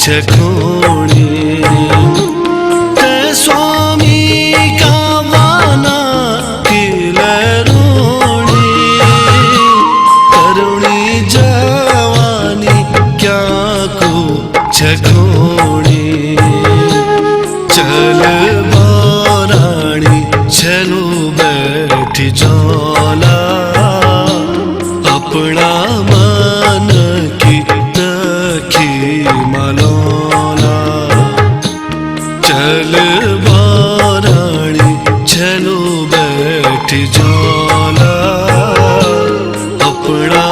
छकोणी ते स्वामी कावाना किलरोणी करुणी जवानी क्या को छकोणी चल बाराणी चलो बैठी जाला अपना मन की तखी मलोला चल बाराणी चलो बैठी जाला अपना